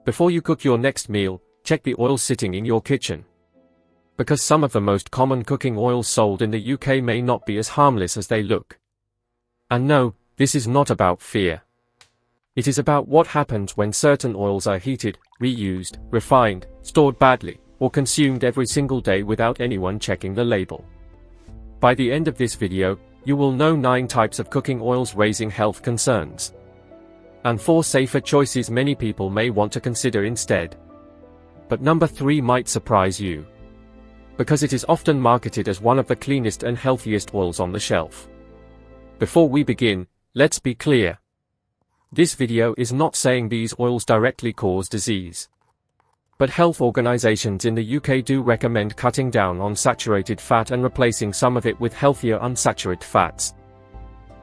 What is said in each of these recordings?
Before you cook your next meal, check the oil sitting in your kitchen. Because some of the most common cooking oils sold in the UK may not be as harmless as they look. And no, this is not about fear. It is about what happens when certain oils are heated, reused, refined, stored badly, or consumed every single day without anyone checking the label. By the end of this video, you will know 9 types of cooking oils raising health concerns. And 4 safer choices many people may want to consider instead. But number 3 might surprise you. Because it is often marketed as one of the cleanest and healthiest oils on the shelf. Before we begin, let's be clear. This video is not saying these oils directly cause disease. But health organizations in the UK do recommend cutting down on saturated fat and replacing some of it with healthier unsaturated fats.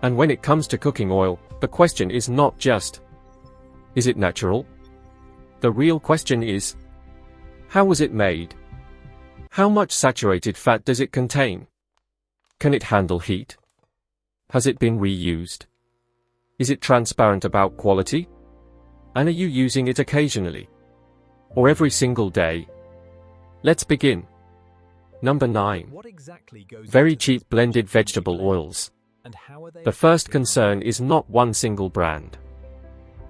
And when it comes to cooking oil, the question is not just, is it natural? The real question is, how was it made? How much saturated fat does it contain? Can it handle heat? Has it been reused? Is it transparent about quality? And are you using it occasionally? Or every single day? Let's begin. Number 9. Very cheap blended vegetable oils. The first concern is not one single brand.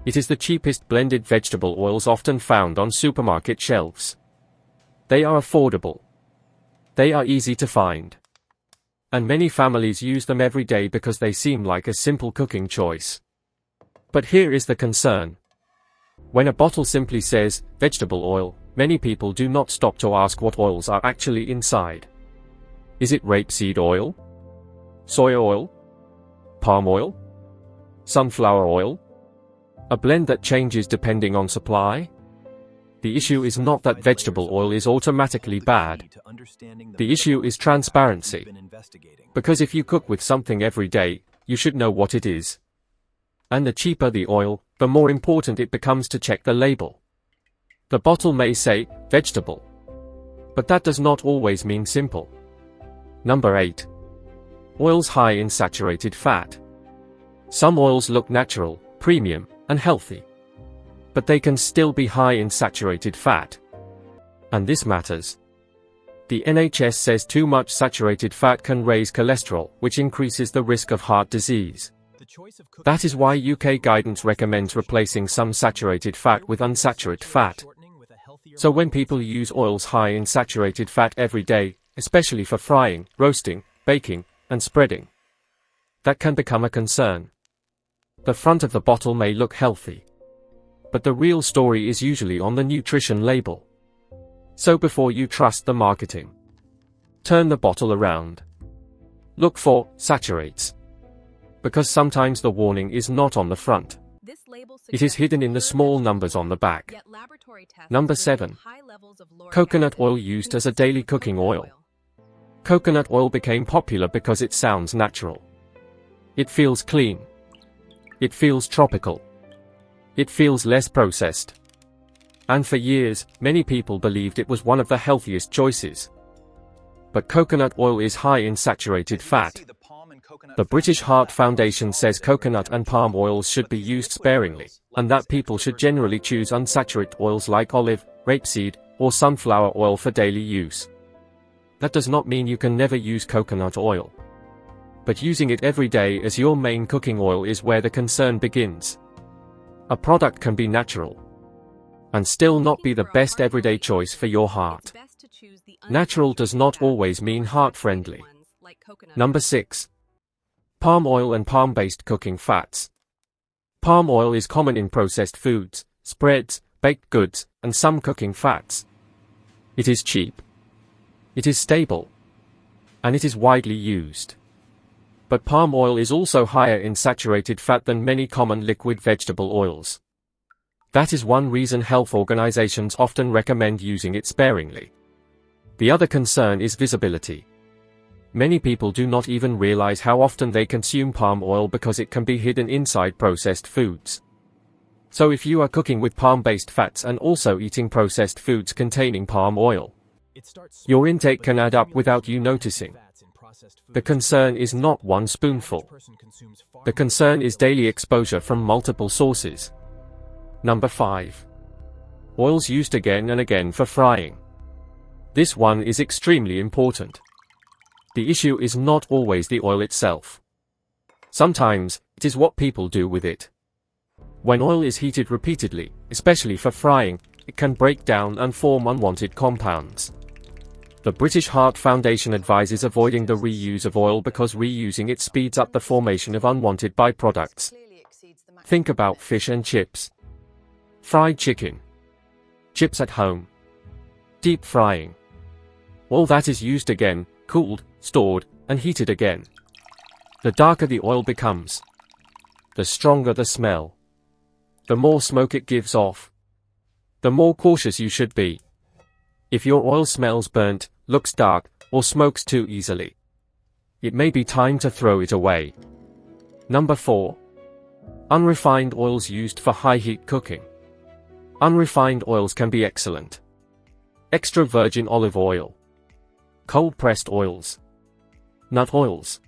It is the cheapest blended vegetable oils often found on supermarket shelves. They are affordable. They are easy to find. And many families use them every day because they seem like a simple cooking choice. But here is the concern. When a bottle simply says, vegetable oil, many people do not stop to ask what oils are actually inside. Is it rapeseed oil? Soy oil? Palm oil? Sunflower oil? A blend that changes depending on supply? The issue is not that vegetable oil is automatically bad. The issue is transparency. Because if you cook with something every day, you should know what it is. And the cheaper the oil, the more important it becomes to check the label. The bottle may say, vegetable. But that does not always mean simple. Number 8. Oils high in saturated fat. Some oils look natural, premium, and healthy. But they can still be high in saturated fat. And this matters. The NHS says too much saturated fat can raise cholesterol, which increases the risk of heart disease. That is why UK guidance recommends replacing some saturated fat with unsaturated fat. So when people use oils high in saturated fat every day, especially for frying, roasting, baking, and spreading, that can become a concern. The front of the bottle may look healthy. But the real story is usually on the nutrition label. So before you trust the marketing, turn the bottle around. Look for saturates. Because sometimes the warning is not on the front. It is hidden in the small numbers on the back. Number 7. Coconut oil used as a daily cooking oil. Coconut oil became popular because it sounds natural. It feels clean. It feels tropical. It feels less processed. And for years, many people believed it was one of the healthiest choices. But coconut oil is high in saturated fat. The British Heart Foundation says coconut and palm oils should be used sparingly, and that people should generally choose unsaturated oils like olive, rapeseed, or sunflower oil for daily use. That does not mean you can never use coconut oil. But using it every day as your main cooking oil is where the concern begins. A product can be natural and still not be the best everyday choice for your heart. Natural does not always mean heart-friendly. Number 6. Palm oil and palm-based cooking fats. Palm oil is common in processed foods, spreads, baked goods, and some cooking fats. It is cheap. It is stable. And it is widely used. But palm oil is also higher in saturated fat than many common liquid vegetable oils. That is one reason health organizations often recommend using it sparingly. The other concern is visibility. Many people do not even realize how often they consume palm oil because it can be hidden inside processed foods. So if you are cooking with palm-based fats and also eating processed foods containing palm oil, your intake can add up without you noticing. The concern is not one spoonful. The concern is daily exposure from multiple sources. Number 5. Oils used again and again for frying. This one is extremely important. The issue is not always the oil itself. Sometimes, it is what people do with it. When oil is heated repeatedly, especially for frying, it can break down and form unwanted compounds. The British Heart Foundation advises avoiding the reuse of oil because reusing it speeds up the formation of unwanted byproducts. Think about fish and chips, fried chicken, chips at home, deep frying. All that is used again, cooled, stored, and heated again. The darker the oil becomes, the stronger the smell, the more smoke it gives off, the more cautious you should be. If your oil smells burnt, looks dark, or smokes too easily, it may be time to throw it away. Number 4. Unrefined oils used for high heat cooking. Unrefined oils can be excellent. Extra virgin olive oil, cold pressed oils, nut oils,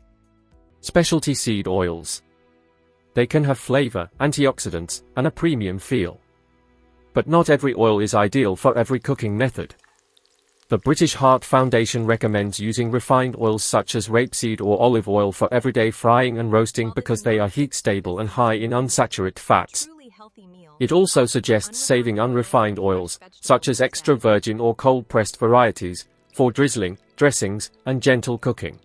specialty seed oils. They can have flavor, antioxidants, and a premium feel. But not every oil is ideal for every cooking method. The British Heart Foundation recommends using refined oils such as rapeseed or olive oil for everyday frying and roasting because they are heat stable and high in unsaturated fats. It also suggests saving unrefined oils, such as extra virgin or cold-pressed varieties, for drizzling, dressings, and gentle cooking.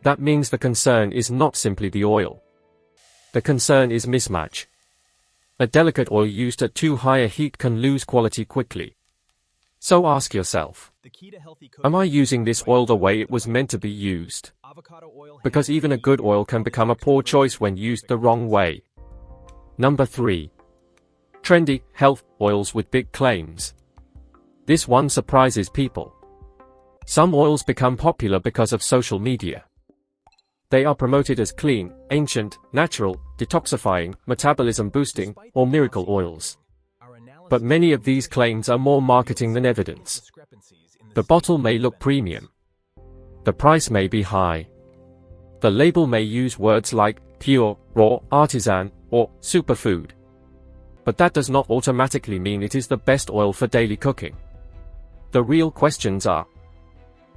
That means the concern is not simply the oil. The concern is mismatch. A delicate oil used at too high a heat can lose quality quickly. So ask yourself, am I using this oil the way it was meant to be used? Because even a good oil can become a poor choice when used the wrong way. Number 3. Trendy, health oils with big claims. This one surprises people. Some oils become popular because of social media. They are promoted as clean, ancient, natural, detoxifying, metabolism boosting, or miracle oils. But many of these claims are more marketing than evidence. The bottle may look premium. The price may be high. The label may use words like pure, raw, artisan, or superfood. But that does not automatically mean it is the best oil for daily cooking. The real questions are: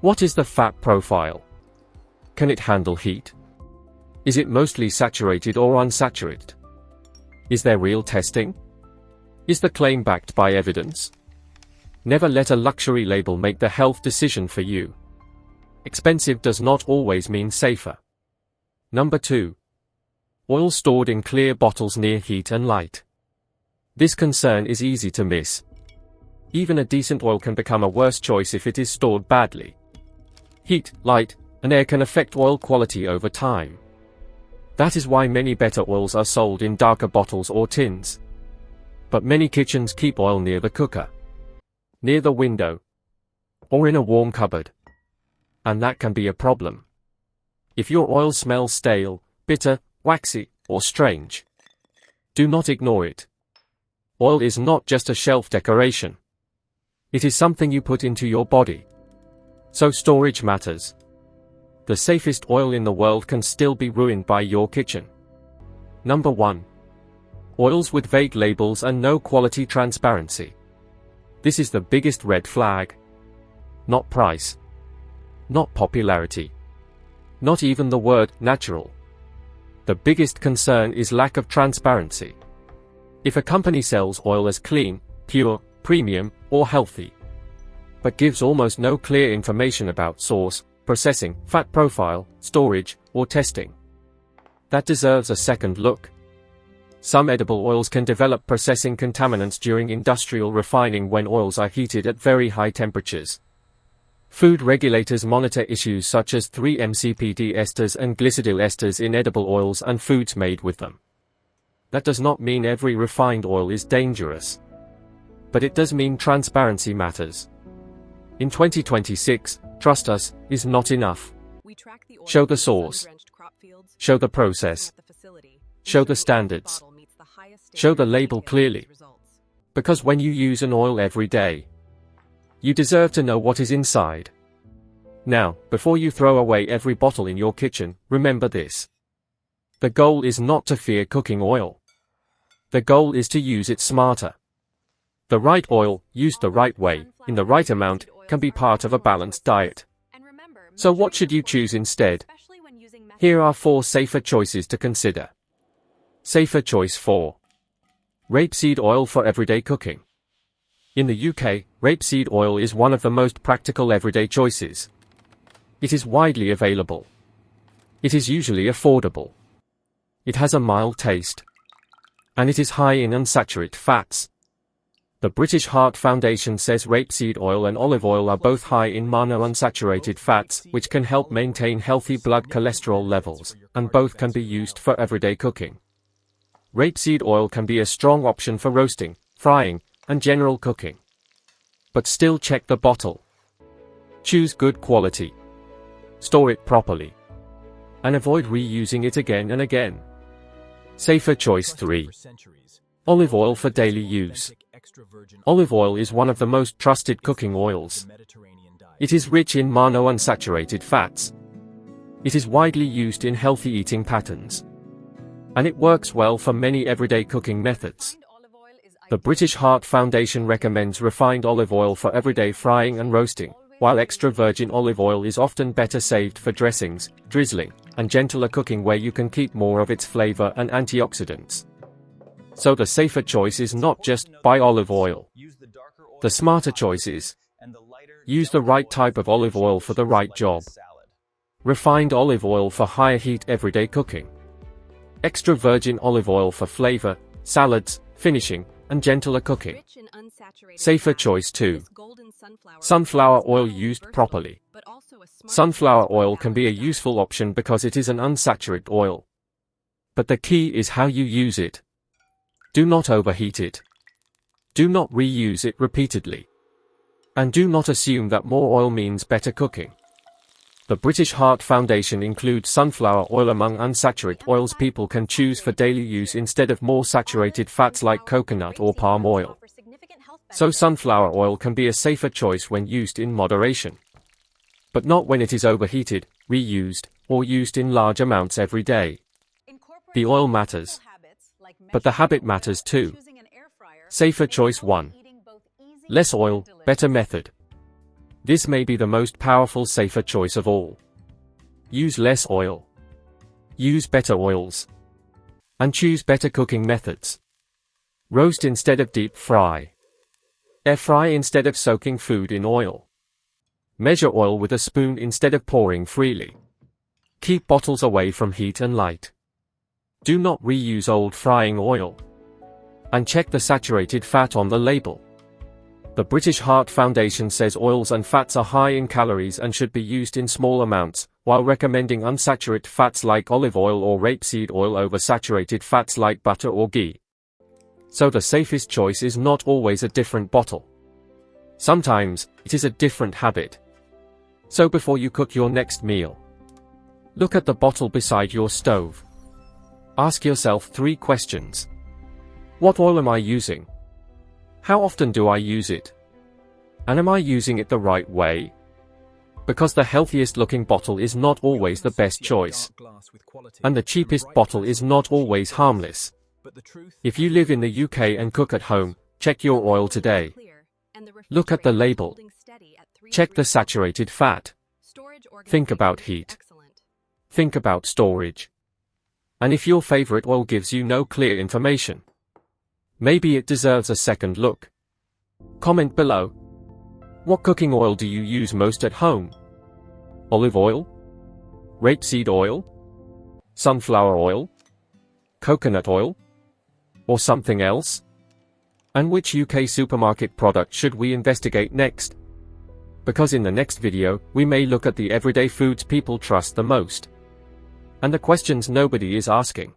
what is the fat profile? Can it handle heat? Is it mostly saturated or unsaturated? Is there real testing? Is the claim backed by evidence? Never let a luxury label make the health decision for you. Expensive does not always mean safer. Number 2. Oil stored in clear bottles near heat and light. This concern is easy to miss. Even a decent oil can become a worse choice if it is stored badly. Heat, light, and air can affect oil quality over time. That is why many better oils are sold in darker bottles or tins. But many kitchens keep oil near the cooker, near the window, or in a warm cupboard. And that can be a problem. If your oil smells stale, bitter, waxy, or strange, do not ignore it. Oil is not just a shelf decoration. It is something you put into your body. So storage matters. The safest oil in the world can still be ruined by your kitchen. Number 1. Oils with vague labels and no quality transparency. This is the biggest red flag. Not price. Not popularity. Not even the word natural. The biggest concern is lack of transparency. If a company sells oil as clean, pure, premium, or healthy, but gives almost no clear information about source, processing, fat profile, storage, or testing, that deserves a second look. Some edible oils can develop processing contaminants during industrial refining when oils are heated at very high temperatures. Food regulators monitor issues such as 3-MCPD esters and glycidyl esters in edible oils and foods made with them. That does not mean every refined oil is dangerous. But it does mean transparency matters. In 2026, trust us is not enough. Show the source. Show the process. Show the standards. Show the label clearly. Because when you use an oil every day, you deserve to know what is inside. Now, before you throw away every bottle in your kitchen, remember this. The goal is not to fear cooking oil. The goal is to use it smarter. The right oil, used the right way, in the right amount, can be part of a balanced diet. So what should you choose instead? Here are 4 safer choices to consider. Safer choice 4. Rapeseed oil for everyday cooking. In the UK, rapeseed oil is one of the most practical everyday choices. It is widely available. It is usually affordable. It has a mild taste. And it is high in unsaturated fats. The British Heart Foundation says rapeseed oil and olive oil are both high in monounsaturated fats, which can help maintain healthy blood cholesterol levels, and both can be used for everyday cooking. Rapeseed oil can be a strong option for roasting, frying, and general cooking. But still check the bottle. Choose good quality. Store it properly. And avoid reusing it again and again. Safer choice 3. Olive oil for daily use. Olive oil is one of the most trusted cooking oils. It is rich in monounsaturated fats. It is widely used in healthy eating patterns. And it works well for many everyday cooking methods. The British Heart Foundation recommends refined olive oil for everyday frying and roasting, while extra virgin olive oil is often better saved for dressings, drizzling, and gentler cooking where you can keep more of its flavor and antioxidants. So the safer choice is not just buy olive oil. The smarter choice is use the right type of olive oil for the right job. Refined olive oil for higher heat everyday cooking. Extra virgin olive oil for flavor, salads, finishing, and gentler cooking. Safer choice 2. Sunflower oil used properly. Sunflower oil can be a useful option because it is an unsaturated oil. But the key is how you use it. Do not overheat it. Do not reuse it repeatedly. And do not assume that more oil means better cooking. The British Heart Foundation includes sunflower oil among unsaturated oils people can choose for daily use instead of more saturated fats like coconut or palm oil. So sunflower oil can be a safer choice when used in moderation. But not when it is overheated, reused, or used in large amounts every day. The oil matters. But the habit matters too. Safer choice 1. Less oil, better method. This may be the most powerful safer choice of all. Use less oil. Use better oils. And choose better cooking methods. Roast instead of deep fry. Air fry instead of soaking food in oil. Measure oil with a spoon instead of pouring freely. Keep bottles away from heat and light. Do not reuse old frying oil. And check the saturated fat on the label. The British Heart Foundation says oils and fats are high in calories and should be used in small amounts, while recommending unsaturated fats like olive oil or rapeseed oil over saturated fats like butter or ghee. So the safest choice is not always a different bottle. Sometimes, it is a different habit. So before you cook your next meal, look at the bottle beside your stove. Ask yourself 3 questions. What oil am I using? How often do I use it? And am I using it the right way? Because the healthiest looking bottle is not always the best choice. And the cheapest bottle is not always harmless. If you live in the UK and cook at home, check your oil today. Look at the label. Check the saturated fat. Think about heat. Think about storage. And if your favorite oil gives you no clear information, maybe it deserves a second look. Comment below. What cooking oil do you use most at home? Olive oil? Rapeseed oil? Sunflower oil? Coconut oil? Or something else? And which UK supermarket product should we investigate next? Because in the next video, we may look at the everyday foods people trust the most. And the questions nobody is asking.